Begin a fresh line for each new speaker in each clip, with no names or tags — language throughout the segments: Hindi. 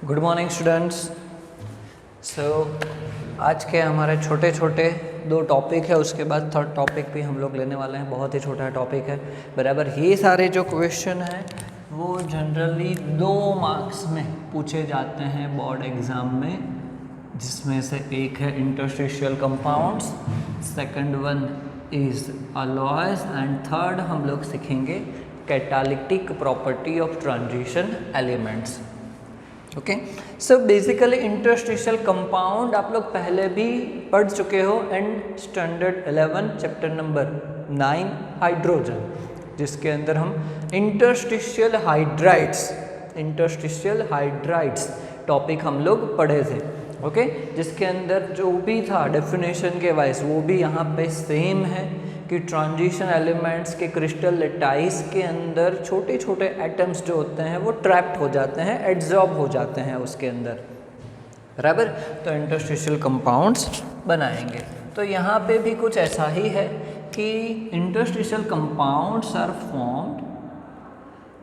Good morning students. आज के हमारे छोटे छोटे दो टॉपिक है, उसके बाद थर्ड टॉपिक भी हम लोग लेने वाले हैं। बहुत ही छोटा टॉपिक है बराबर। ये सारे जो क्वेश्चन हैं वो जनरली 2 मार्क्स में पूछे जाते हैं बोर्ड एग्ज़ाम में, जिसमें से एक है interstitial compounds, second one is alloys and third हम लोग सीखेंगे catalytic property of transition elements. Okay, so basically interstitial compound आप लोग पहले भी पढ़ चुके हो and standard 11 chapter number 9 hydrogen, जिसके अंदर हम इंटरस्टिशियल हाइड्राइड्स टॉपिक हम लोग पढ़े थे। ओके, जिसके अंदर जो भी था डेफिनेशन के वाइज वो भी यहाँ पे सेम है कि ट्रांजिशन एलिमेंट्स के क्रिस्टल लेटाइस के अंदर छोटे छोटे एटम्स जो होते हैं वो ट्रैप्ड हो जाते हैं, एड्जॉर्ब हो जाते हैं उसके अंदर बराबर। तो इंटरस्टिशियल कंपाउंड्स बनाएंगे। तो यहाँ पे भी कुछ ऐसा ही है कि interstitial compounds are formed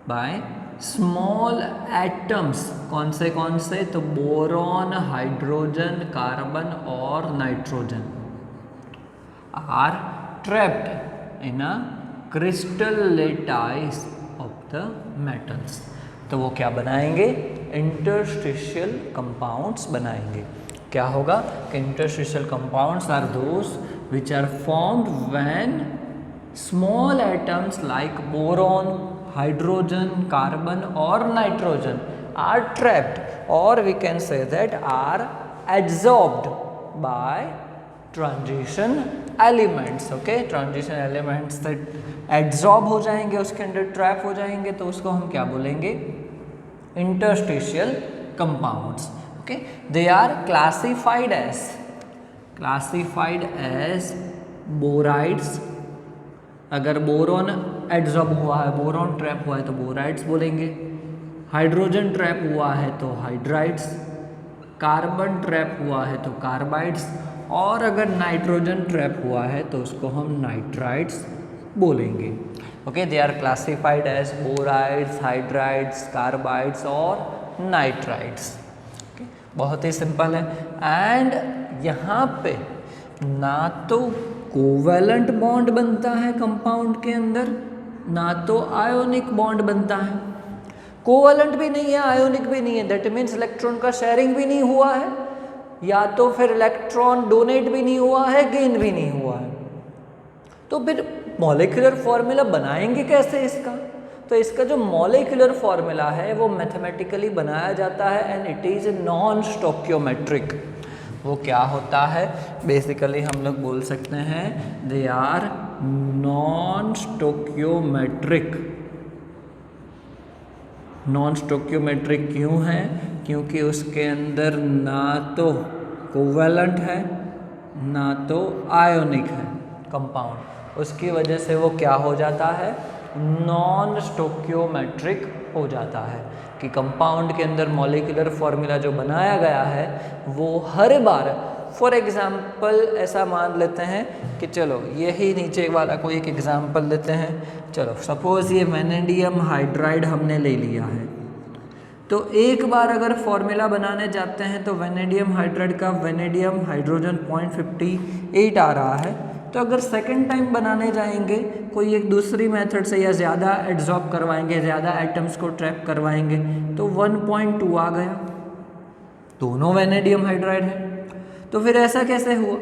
by small atoms. कौन से? तो बोरॉन, हाइड्रोजन, कार्बन और nitrogen are trapped in a crystal lattice of the metals। तो वो क्या बनाएंगे? इंटरस्टिशियल कंपाउंड्स बनाएंगे। क्या होगा कि interstitial compounds are those which are formed when small atoms like boron, hydrogen, carbon और नाइट्रोजन आर ट्रैप्ड और we can say that are absorbed by transition elements. Okay, transition elements से एड्जॉर्ब हो जाएंगे, उसके अंदर ट्रैप हो जाएंगे, तो उसको हम क्या बोलेंगे? Interstitial compounds. Okay, they are classified as borides. अगर बोरॉन एड्जॉर्ब हुआ है, बोरॉन ट्रैप हुआ है तो बोराइड्स बोलेंगे। हाइड्रोजन ट्रैप हुआ है तो हाइड्राइड्स, कार्बन ट्रैप हुआ है तो कार्बाइड्स, और अगर नाइट्रोजन ट्रैप हुआ है तो उसको हम नाइट्राइड्स बोलेंगे। Okay, they are classified as borides, hydrides, carbides और नाइट्राइड्स। ओके, बहुत ही सिंपल है। एंड यहाँ पे ना तो कोवैलेंट बॉन्ड बनता है कंपाउंड के अंदर, ना तो आयोनिक बॉन्ड बनता है। कोवैलेंट भी नहीं है, आयोनिक भी नहीं है, दैट मीन्स इलेक्ट्रॉन का शेयरिंग भी नहीं हुआ है, या तो फिर इलेक्ट्रॉन डोनेट भी नहीं हुआ है, गेन भी नहीं हुआ है। तो फिर मॉलिक्यूलर फॉर्मूला बनाएंगे कैसे इसका? तो इसका जो मॉलिक्यूलर फॉर्मूला है वो मैथमेटिकली बनाया जाता है and it is non stoichiometric. वो क्या होता है? बेसिकली हम लोग बोल सकते हैं they are non stoichiometric. Non stoichiometric क्यों है? क्योंकि उसके अंदर ना तो कोवैलेंट है ना तो आयोनिक है कंपाउंड, उसकी वजह से वो क्या हो जाता है? नॉन स्टोक्योमेट्रिक हो जाता है कि कंपाउंड के अंदर मॉलिक्यूलर फॉर्मूला जो बनाया गया है वो हर बार, फॉर एग्जांपल ऐसा मान लेते हैं कि चलो यही नीचे वाला कोई एक एग्जांपल लेते हैं। चलो सपोज ये वैनेडियम हाइड्राइड हमने ले लिया है, तो एक बार अगर फॉर्मूला बनाने जाते हैं तो वैनेडियम हाइड्राइड का वैनेडियम हाइड्रोजन 0.58 आ रहा है, तो अगर सेकंड टाइम बनाने जाएंगे कोई एक दूसरी मेथड से या ज़्यादा एड्जॉर्ब करवाएंगे, ज़्यादा एटम्स को ट्रैप करवाएंगे, तो 1.2 आ गया। दोनों वैनेडियम हाइड्राइड है, तो फिर ऐसा कैसे हुआ?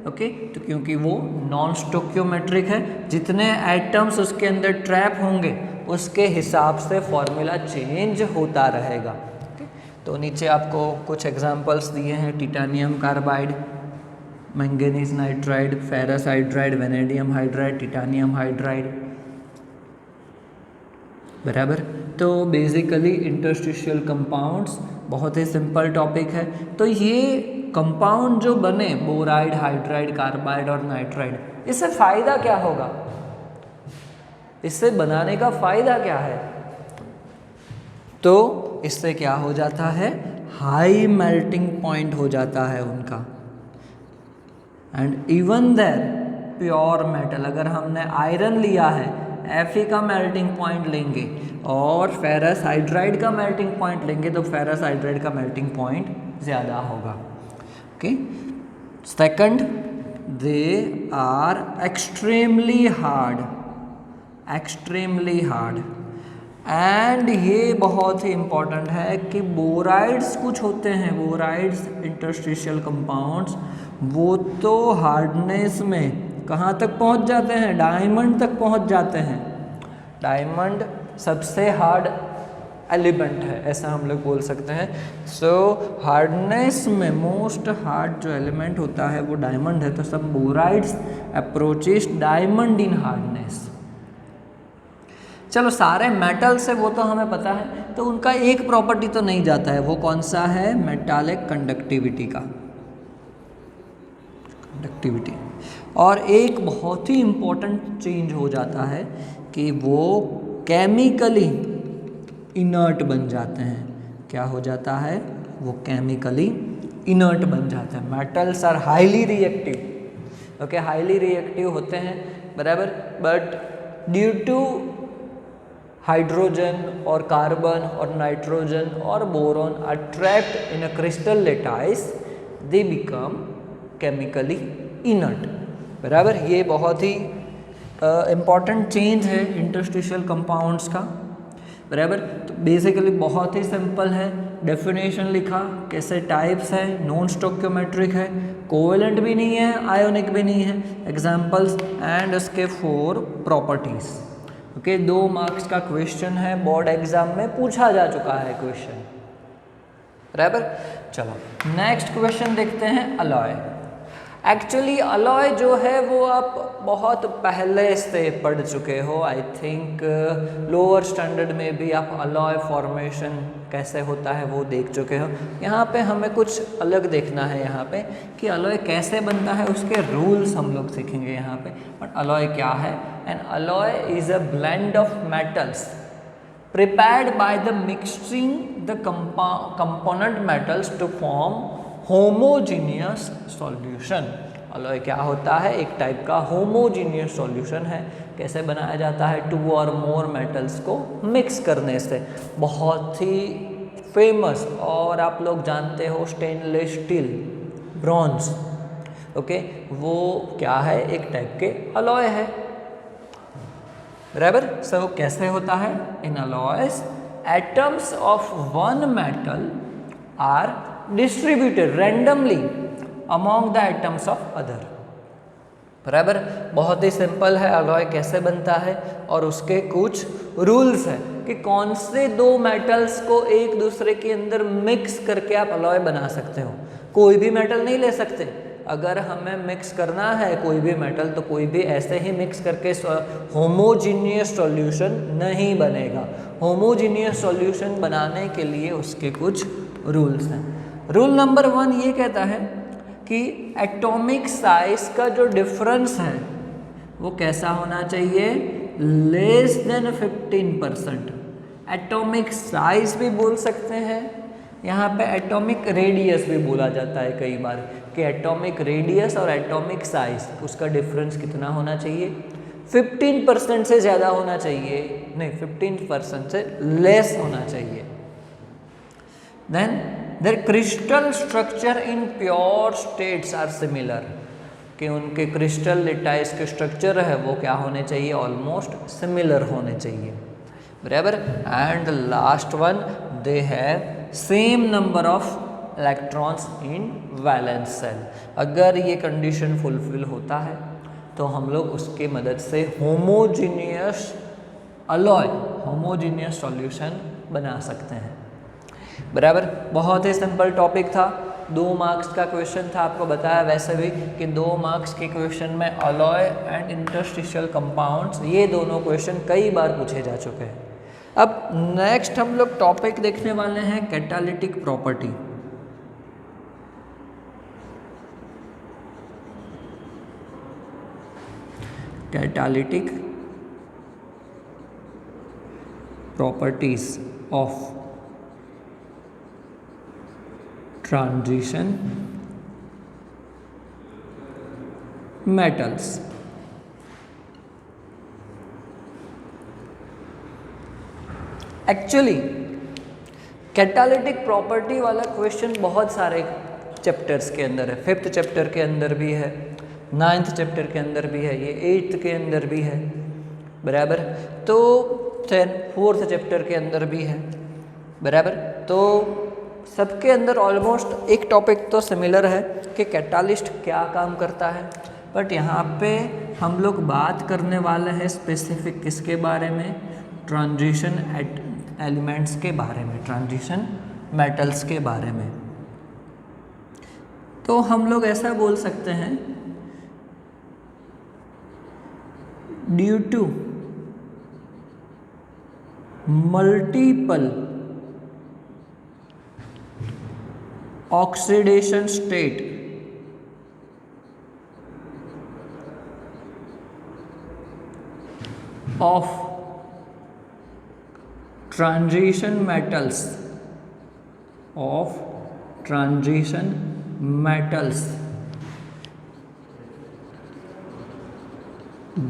ओके, तो क्योंकि वो नॉन स्टोक्योमेट्रिक है, जितने एटम्स उसके अंदर ट्रैप होंगे उसके हिसाब से फॉर्मूला चेंज होता रहेगा। तो नीचे आपको कुछ एग्जांपल्स दिए हैं, titanium carbide, manganese nitride, ferrous hydride, vanadium hydride, titanium hydride बराबर। तो बेसिकली इंटरस्टिशियल कंपाउंड्स बहुत ही सिंपल टॉपिक है। तो ये कंपाउंड जो बने बोराइड, हाइड्राइड, कार्बाइड और नाइट्राइड, इससे फ़ायदा क्या होगा? इससे बनाने का फ़ायदा क्या है? तो इससे क्या हो जाता है? हाई मेल्टिंग पॉइंट हो जाता है उनका, and even their pure metal, अगर हमने आयरन लिया है Fe का मेल्टिंग पॉइंट लेंगे और फेरस हाइड्राइड का मेल्टिंग पॉइंट लेंगे तो फेरस हाइड्राइड का मेल्टिंग पॉइंट ज़्यादा होगा। Okay, second, they are extremely hard, extremely hard. And ये बहुत ही इंपॉर्टेंट है कि बोराइड्स कुछ होते हैं, बोराइड्स इंटरस्टिशियल कंपाउंड्स, वो तो हार्डनेस में कहाँ तक पहुँच जाते हैं, डायमंड तक पहुँच जाते हैं। डायमंड सबसे हार्ड एलिमेंट है, ऐसा हम लोग बोल सकते हैं। सो हार्डनेस में मोस्ट हार्ड जो एलिमेंट होता है वो डायमंड है, तो सब बोराइड्स अप्रोचेस डायमंड इन हार्डनेस। चलो सारे मेटल से वो तो हमें पता है, तो उनका एक प्रॉपर्टी तो नहीं जाता है, वो कौन सा है, मेटालिक कंडक्टिविटी का, कंडक्टिविटी। और एक बहुत ही इम्पोर्टेंट चेंज हो जाता है कि वो केमिकली इनर्ट बन जाते हैं। क्या हो जाता है, वो केमिकली इनर्ट बन जाते हैं। Metals are highly reactive, okay, highly reactive होते हैं, बराबर, बट ड्यू टू हाइड्रोजन और कार्बन और नाइट्रोजन और boron are trapped in a crystal lattice, they become chemically inert, बराबर। ये बहुत ही इम्पॉर्टेंट चेंज है इंटरस्टिशियल कंपाउंड्स का, बराबर। तो बेसिकली बहुत ही सिंपल है, डेफिनेशन लिखा, कैसे टाइप्स है, नॉन स्टोक्योमेट्रिक है, कोवेलेंट भी नहीं है, आयोनिक भी नहीं है, एग्जाम्पल्स एंड इसके 4 प्रॉपर्टीज। ओके, 2 मार्क्स का क्वेश्चन है, बोर्ड एग्जाम में पूछा जा चुका है क्वेश्चन, बराबर। चलो नेक्स्ट क्वेश्चन देखते हैं, अलॉय। एक्चुअली अलॉय जो है वो आप बहुत पहले से पढ़ चुके हो, आई थिंक लोअर स्टैंडर्ड में भी आप अलॉय फॉर्मेशन कैसे होता है वो देख चुके हो। यहाँ पे हमें कुछ अलग देखना है, यहाँ पे कि अलॉय कैसे बनता है, उसके रूल्स हम लोग सीखेंगे यहाँ पे। बट अलॉय क्या है, N alloy is a blend of metals prepared by the mixing the component metals to form homogeneous solution। Alloy क्या होता है, एक टाइप का होमोजीनियस सॉल्यूशन है। कैसे बनाया जाता है, 2 और मोर मेटल्स को मिक्स करने से। बहुत ही फेमस और आप लोग जानते हो स्टेनलेस स्टील, ब्रॉन्ज, ओके, वो क्या है, एक टाइप के अलॉय है, बराबर। सो कैसे होता है, in alloys atoms of one metal are distributed randomly among the atoms of other, बराबर। बहुत ही सिंपल है अलॉय कैसे बनता है, और उसके कुछ रूल्स हैं कि कौन से 2 मेटल्स को एक दूसरे के अंदर मिक्स करके आप अलॉय बना सकते हो। कोई भी मेटल नहीं ले सकते, अगर हमें मिक्स करना है कोई भी मेटल तो कोई भी ऐसे ही मिक्स करके होमोजीनियस सॉल्यूशन नहीं बनेगा। होमोजीनियस सॉल्यूशन बनाने के लिए उसके कुछ रूल्स हैं। रूल नंबर 1 ये कहता है कि एटॉमिक साइज का जो डिफरेंस है वो कैसा होना चाहिए, लेस देन 15%। एटॉमिक साइज भी बोल सकते हैं, यहाँ पे एटॉमिक रेडियस भी बोला जाता है कई बार, कि एटॉमिक रेडियस और एटॉमिक साइज उसका डिफरेंस कितना होना चाहिए, 15% से ज़्यादा होना चाहिए, नहीं 15% से लेस होना चाहिए। Then there crystal structure in pure states are similar, कि उनके क्रिस्टल लेटाइस के स्ट्रक्चर है वो क्या होने चाहिए, ऑलमोस्ट सिमिलर होने चाहिए, बराबर। And last one, they have same number of electrons in valence shell. अगर ये कंडीशन फुलफिल होता है तो हम लोग उसके मदद से होमोजीनियस अलॉय, होमोजीनियस सॉल्यूशन बना सकते हैं, बराबर। बहुत ही सिंपल टॉपिक था, 2 मार्क्स का क्वेश्चन था। आपको बताया वैसे भी कि 2 मार्क्स के क्वेश्चन में अलॉय एंड इंटरस्टिशियल कंपाउंड्स, ये दोनों क्वेश्चन कई बार पूछे जा चुके हैं। अब नेक्स्ट हम लोग टॉपिक देखने वाले हैं catalytic property. Catalytic properties of transition metals. Actually catalytic property वाला क्वेश्चन बहुत सारे चैप्टर्स के अंदर है, 5th चैप्टर के अंदर भी है, 9th चैप्टर के अंदर भी है, ये 8th के अंदर भी है, बराबर। तो 4th चैप्टर के अंदर भी है, बराबर। तो सबके अंदर ऑलमोस्ट एक टॉपिक तो सिमिलर है कि कैटालिस्ट क्या काम करता है, बट यहाँ पे हम लोग बात करने वाले हैं स्पेसिफिक किसके बारे में, ट्रांजिशन एलिमेंट्स के बारे में, ट्रांजिशन मेटल्स के बारे में। तो हम लोग ऐसा बोल सकते हैं, due to multiple oxidation state of transition metals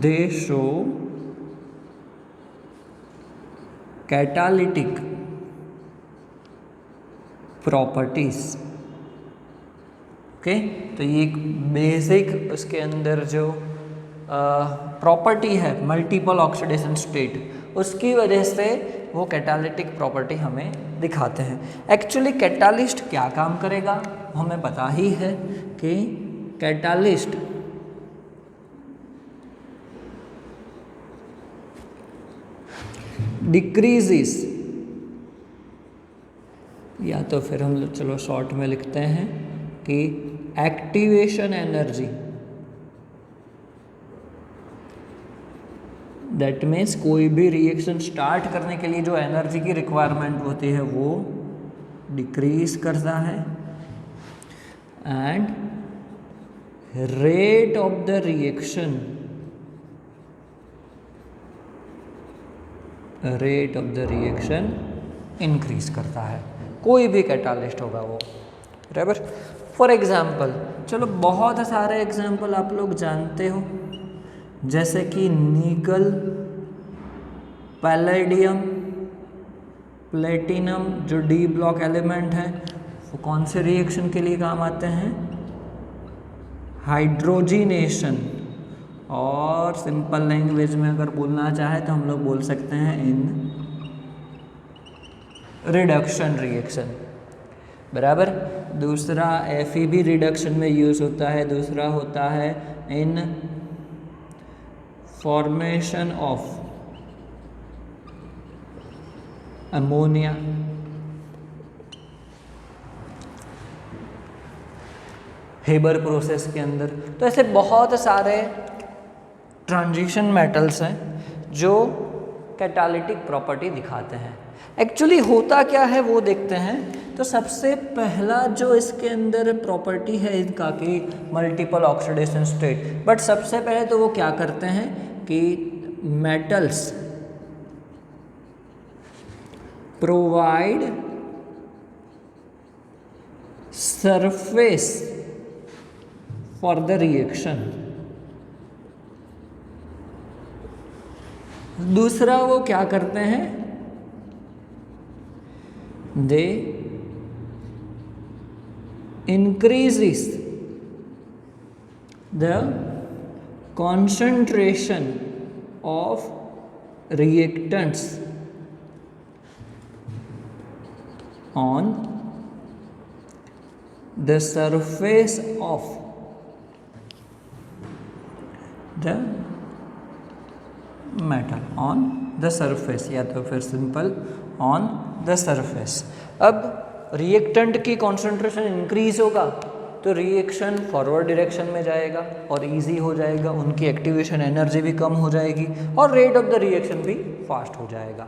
they show catalytic properties। Okay, तो ये एक बेसिक उसके अंदर जो प्रॉपर्टी है मल्टीपल ऑक्सीडेशन स्टेट, उसकी वजह से वो कैटालिटिक प्रॉपर्टी हमें दिखाते हैं। एक्चुअली कैटालिस्ट क्या काम करेगा हमें पता ही है कि कैटालिस्ट डिक्रीजेस, या तो फिर हम लोग चलो शॉर्ट में लिखते हैं कि एक्टिवेशन एनर्जी, दैट मीन्स कोई भी रिएक्शन स्टार्ट करने के लिए जो एनर्जी की रिक्वायरमेंट होती है वो डिक्रीज करता है, and rate of the reaction increase करता है। कोई भी कैटालिस्ट होगा वो, बराबर। फॉर एग्जाम्पल, चलो बहुत सारे एग्जाम्पल आप लोग जानते हो, जैसे कि निकल, पैलेडियम, प्लेटिनम, जो डी ब्लॉक एलिमेंट है, वो कौन से रिएक्शन के लिए काम आते हैं, हाइड्रोजिनेशन, और सिंपल लैंग्वेज में अगर बोलना चाहे तो हम लोग बोल सकते हैं इन रिडक्शन रिएक्शन, बराबर। दूसरा Fe भी रिडक्शन में यूज होता है, दूसरा होता है in formation of ammonia, Haber process के अंदर। तो ऐसे बहुत सारे ट्रांजिशन मेटल्स हैं जो कैटालिटिक प्रॉपर्टी दिखाते हैं। एक्चुअली होता क्या है वो देखते हैं। तो सबसे पहला जो इसके अंदर प्रॉपर्टी है इनका कि मल्टीपल ऑक्सीडेशन स्टेट, बट सबसे पहले तो वो क्या करते हैं कि metals provide surface for the reaction. दूसरा वो क्या करते हैं, दे increases the concentration of reactants on the surface of the metal, on the surface, या तो फिर सिंपल on the surface। अब रिएक्टेंट की कॉन्सेंट्रेशन इंक्रीज होगा तो रिएक्शन फॉरवर्ड डायरेक्शन में जाएगा और इजी हो जाएगा, उनकी एक्टिवेशन एनर्जी भी कम हो जाएगी और रेट ऑफ द रिएक्शन भी फास्ट हो जाएगा,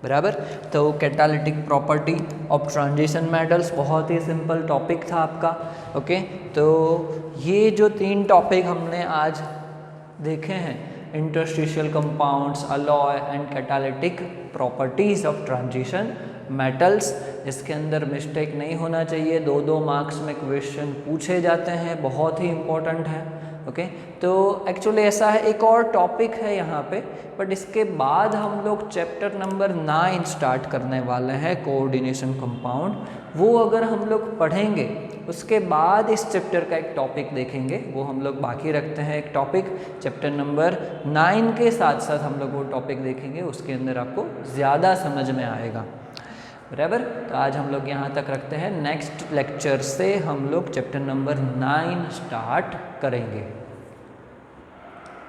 बराबर। तो catalytic property of transition metals बहुत ही सिंपल टॉपिक था आपका। ओके, तो ये जो 3 टॉपिक हमने आज देखे हैं, interstitial compounds, alloy and catalytic properties of transition metals, इसके अंदर मिस्टेक नहीं होना चाहिए। 2-2 मार्क्स में क्वेश्चन पूछे जाते हैं, बहुत ही इम्पोर्टेंट है। ओके, तो एक्चुअली ऐसा है, एक और टॉपिक है यहाँ पे, बट इसके बाद हम लोग चैप्टर नंबर 9 स्टार्ट करने वाले हैं, कोऑर्डिनेशन कंपाउंड। वो अगर हम लोग पढ़ेंगे उसके बाद इस चैप्टर का एक टॉपिक देखेंगे, वो हम लोग बाकी रखते हैं एक टॉपिक चैप्टर नंबर 9 के साथ साथ हम लोग वो टॉपिक देखेंगे, उसके अंदर आपको ज़्यादा समझ में आएगा, बराबर। तो आज हम लोग यहाँ तक रखते हैं, नेक्स्ट लेक्चर से हम लोग चैप्टर नंबर 9 स्टार्ट करेंगे।